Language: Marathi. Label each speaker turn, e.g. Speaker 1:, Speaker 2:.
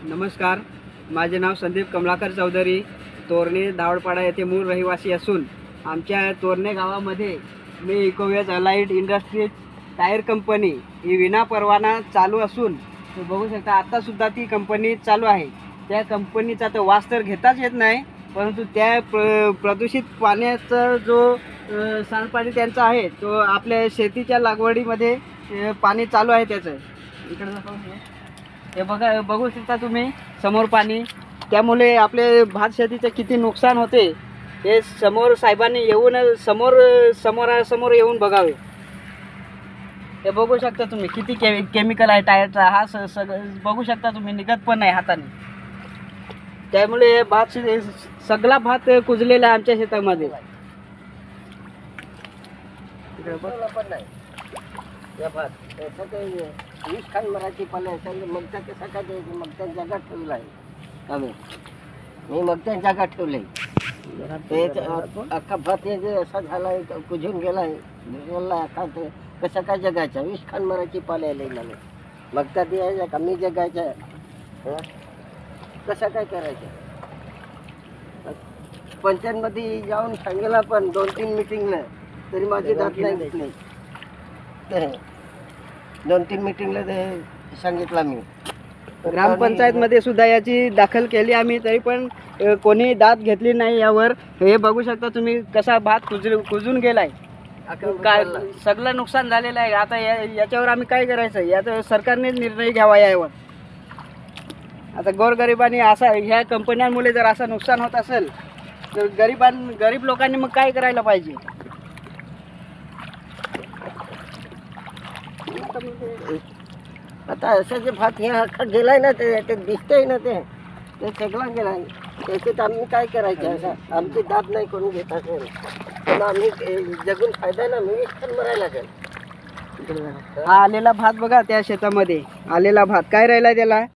Speaker 1: नमस्कार, माझे नाव संदीप कमलाकर चौधरी, तोरणे धावडपाडा येथे मूळ रहिवासी असून आमच्या तोरणे गावामध्ये मी इकोवेज अलाइड इंडस्ट्रीज टायर कंपनी ही विना परवाना चालू असून तुम्ही बघू शकता आत्तासुद्धा ती कंपनी चालू आहे. त्या कंपनीचा तर वास तर घेताच येत नाही, परंतु त्या प्रदूषित पाण्याचा जो सांडपाणी त्यांचा आहे तो आपल्या शेतीच्या लागवडीमध्ये पाणी चालू आहे त्याचं. इकडे हे बघू शकता तुम्ही समोर पाणी, त्यामुळे आपले भात शेतीचे किती नुकसान होते हे समोर साहेबांनी येऊन समोर येऊन बघावे. हे बघू शकता तुम्ही किती केमिकल आहे टायरचा. हा बघू शकता तुम्ही, निघत पण नाही हाताने. त्यामुळे भात सगळा भात कुजलेला आहे आमच्या शेतामध्ये.
Speaker 2: या भात त्याचं काही 20 खान मराठी पाले मग त्या कसं काय द्यायचं. मग त्या जागा ठेवला आहे आम्ही. मी मग त्या जागा ठेवले. ते अख्खा भात हे जे असा झाला आहे, कुजून गेला आहे, भिजवला अख्खा. ते कसं काय जगायचं. 20 खान मराठी पाले आले मला. मग त्या द्यायच्या का मी जगायचं. कसं काय करायचं. पंचायतमध्ये जाऊन सांगितलं पण 2-3 मिटिंगला, तरी माझी दात नाही घेतली. 2-3 मिटिंगला ते सांगितलं मी.
Speaker 1: ग्रामपंचायतमध्ये सुद्धा याची दाखल केली आम्ही, तरी पण कोणी दाद घेतली नाही यावर. हे बघू शकता तुम्ही कसा भात कुजून गेलाय. काय सगळं नुकसान झालेलं आहे. आता याच्यावर आम्ही काय करायचं. याचा सरकारने निर्णय घ्यावा यावर. आता गोरगरिबांनी असा ह्या कंपन्यांमुळे जर असं नुकसान होत असेल तर गरीब लोकांनी मग काय करायला पाहिजे.
Speaker 2: आता असं जे भात हे अख्खा गेलाय ना, ते दिसतंय ना, ते सगळा गेलाय. त्याच्यात आम्ही काय करायचं. असं आमची दाद नाही करून घेत असेल पण आम्ही जगून फायदा ना. मी मरायला लागेल.
Speaker 1: हा आलेला भात बघा, त्या शेतामध्ये आलेला भात काय राहिला त्याला.